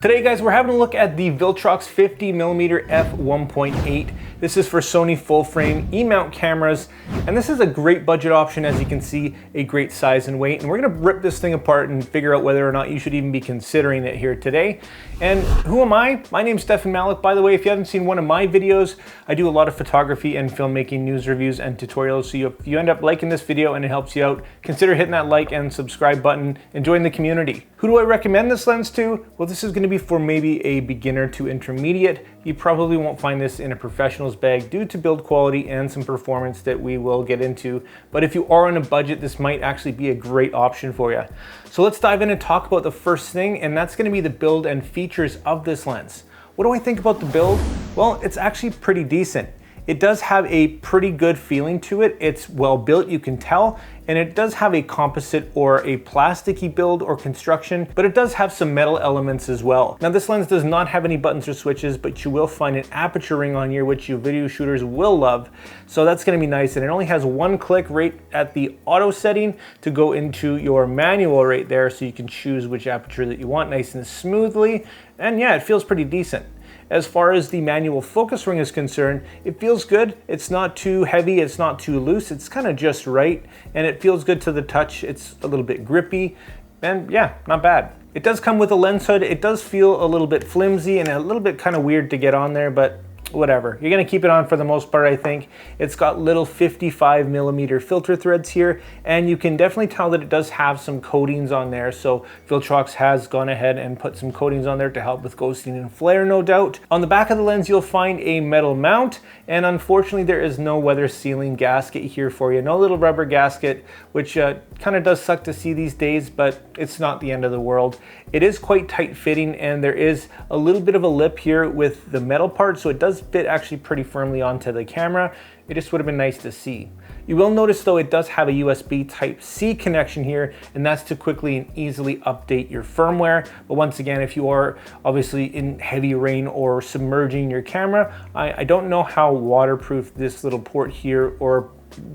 Today guys, we're having a look at the Viltrox 50mm F1.8. This is for Sony full frame E-mount cameras, and this is a great budget option, as you can see, a great size and weight. And we're gonna rip this thing apart and figure out whether or not you should even be considering it here today. And who am I? My name's Stefan Malloch. By the way, if you haven't seen one of my videos, I do a lot of photography and filmmaking news reviews and tutorials. So if you end up liking this video and it helps you out, consider hitting that like and subscribe button and join the community. Who do I recommend this lens to? Well, this is gonna be for maybe a beginner to intermediate. You probably won't find this in a professional's bag due to build quality and some performance that we will get into. But if you are on a budget, this might actually be a great option for you. So let's dive in and talk about the first thing, and that's gonna be the build and features of this lens. What do I think about the build? Well, it's actually pretty decent. It does have a pretty good feeling to it. It's well built, you can tell, and it does have a composite or a plasticky build or construction, but it does have some metal elements as well. Now this lens does not have any buttons or switches, but you will find an aperture ring on here, which you video shooters will love. So that's gonna be nice, and it only has one click right at the auto setting to go into your manual right there, so you can choose which aperture that you want nice and smoothly. And yeah, it feels pretty decent. As far as the manual focus ring is concerned, it feels good. It's not too heavy, it's not too loose, it's kind of just right, and it feels good to the touch. It's a little bit grippy, and yeah, not bad. It does come with a lens hood. It does feel a little bit flimsy and a little bit kind of weird to get on there, but whatever. You're gonna keep it on for the most part, I think. It's got little 55mm filter threads here, and you can definitely tell that it does have some coatings on there. So Viltrox has gone ahead and put some coatings on there to help with ghosting and flare, no doubt. On the back of the lens, you'll find a metal mount, and unfortunately there is no weather sealing gasket here for you. No little rubber gasket, which kind of does suck to see these days, but it's not the end of the world. It is quite tight fitting, and there is a little bit of a lip here with the metal part, so it does fit actually pretty firmly onto the camera. It just would have been nice to see. You will notice though it does have a USB Type-C connection here, and that's to quickly and easily update your firmware. But once again, if you are obviously in heavy rain or submerging your camera, I don't know how waterproof this little port here or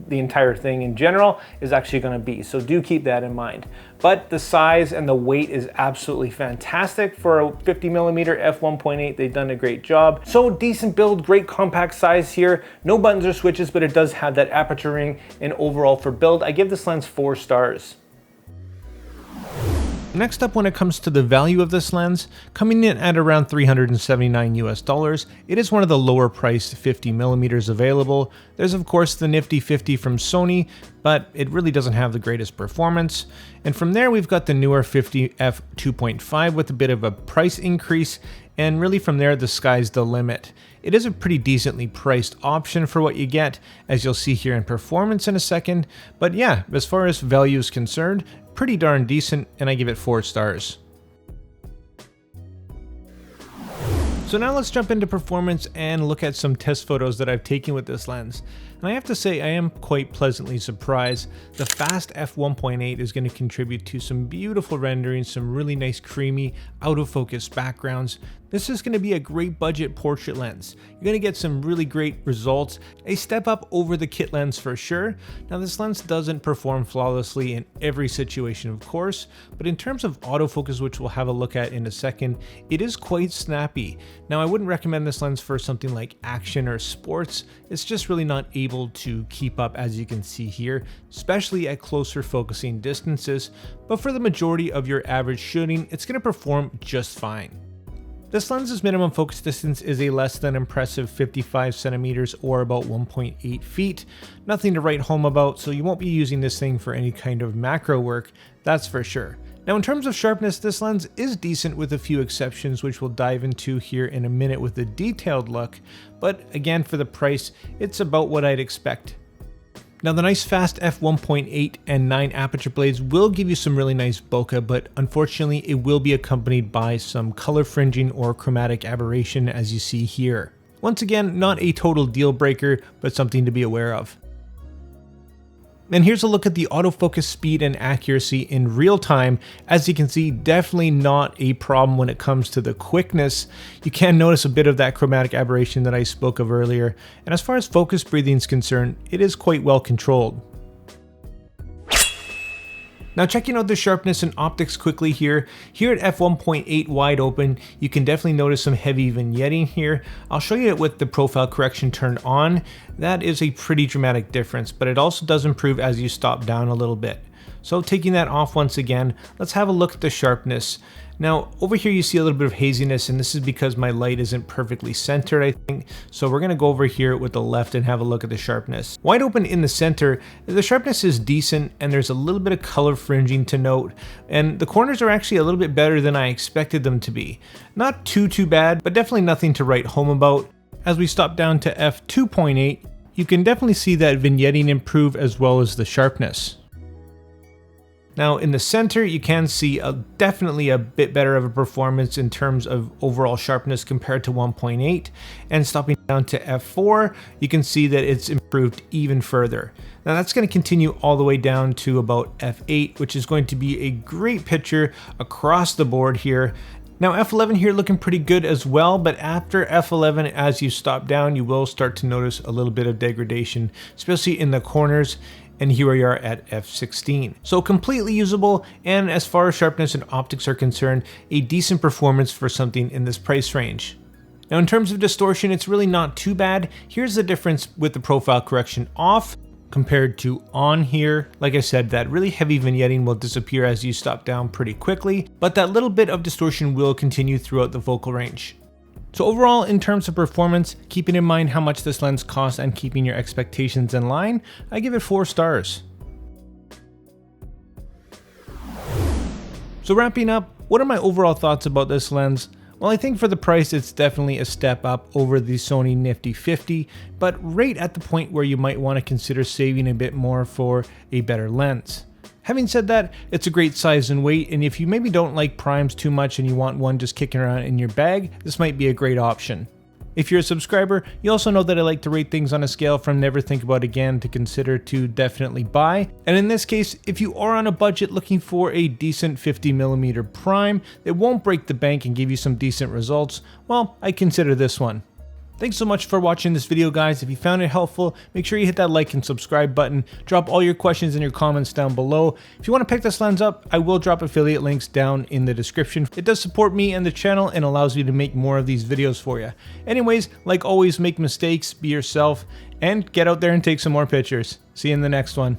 the entire thing in general is actually going to be, so do keep that in mind. But the size and the weight is absolutely fantastic for a 50mm f1.8. They've done a great job. So decent build, great compact size here, no buttons or switches, but it does have that aperture ring, and overall for build, I give this lens 4 stars. Next up, when it comes to the value of this lens, coming in at around $379 US, it is one of the lower priced 50mm available. There's of course the nifty 50 from Sony, but it really doesn't have the greatest performance. And from there we've got the newer 50 f2.5 with a bit of a price increase, and really from there the sky's the limit. It is a pretty decently priced option for what you get, as you'll see here in performance in a second, but yeah, as far as value is concerned, pretty darn decent, and I give it 4 stars. So now let's jump into performance and look at some test photos that I've taken with this lens. And I have to say I am quite pleasantly surprised. The fast f1.8 is going to contribute to some beautiful renderings, some really nice creamy out of focus backgrounds. This is going to be a great budget portrait lens. You're going to get some really great results, a step up over the kit lens for sure. Now this lens doesn't perform flawlessly in every situation of course, but in terms of autofocus, which we'll have a look at in a second, it is quite snappy. Now I wouldn't recommend this lens for something like action or sports. It's just really not able to keep up, as you can see here, especially at closer focusing distances, but for the majority of your average shooting, it's going to perform just fine. This lens's minimum focus distance is a less than impressive 55 centimeters or about 1.8 feet. Nothing to write home about, so you won't be using this thing for any kind of macro work, that's for sure. Now in terms of sharpness, this lens is decent with a few exceptions, which we'll dive into here in a minute with a detailed look, but again for the price, it's about what I'd expect. Now the nice fast f1.8 and 9 aperture blades will give you some really nice bokeh, but unfortunately it will be accompanied by some color fringing or chromatic aberration, as you see here. Once again, not a total deal breaker, but something to be aware of. And here's a look at the autofocus speed and accuracy in real time. As you can see, definitely not a problem when it comes to the quickness. You can notice a bit of that chromatic aberration that I spoke of earlier. And as far as focus breathing is concerned, it is quite well controlled. Now checking out the sharpness and optics quickly here at f1.8 wide open, you can definitely notice some heavy vignetting here. I'll show you it with the profile correction turned on. That is a pretty dramatic difference, but it also does improve as you stop down a little bit. So taking that off once again, let's have a look at the sharpness. Now over here you see a little bit of haziness, and this is because my light isn't perfectly centered, I think. So we're gonna go over here with the left and have a look at the sharpness. Wide open in the center, the sharpness is decent and there's a little bit of color fringing to note. And the corners are actually a little bit better than I expected them to be. Not too bad, but definitely nothing to write home about. As we stop down to f2.8, you can definitely see that vignetting improve as well as the sharpness. Now in the center, you can see definitely a bit better of a performance in terms of overall sharpness compared to 1.8, and stopping down to f4, you can see that it's improved even further. Now that's going to continue all the way down to about f8, which is going to be a great picture across the board here. Now f11 here looking pretty good as well, but after f11, as you stop down, you will start to notice a little bit of degradation, especially in the corners. And here we are at f16. So completely usable, and as far as sharpness and optics are concerned, a decent performance for something in this price range. Now in terms of distortion, it's really not too bad. Here's the difference with the profile correction off compared to on here. Like I said, that really heavy vignetting will disappear as you stop down pretty quickly, but that little bit of distortion will continue throughout the focal range. So overall, in terms of performance, keeping in mind how much this lens costs and keeping your expectations in line, I give it 4 stars. So wrapping up, what are my overall thoughts about this lens? Well, I think for the price, it's definitely a step up over the Sony Nifty 50, but right at the point where you might want to consider saving a bit more for a better lens. Having said that, it's a great size and weight, and if you maybe don't like primes too much and you want one just kicking around in your bag, this might be a great option. If you're a subscriber, you also know that I like to rate things on a scale from never think about again to consider to definitely buy. And in this case, if you are on a budget looking for a decent 50mm prime that won't break the bank and give you some decent results, well, I consider this one. Thanks so much for watching this video, guys. If you found it helpful, make sure you hit that like and subscribe button. Drop all your questions and your comments down below. If you want to pick this lens up, I will drop affiliate links down in the description. It does support me and the channel and allows me to make more of these videos for you. Anyways, like always, make mistakes, be yourself, and get out there and take some more pictures. See you in the next one.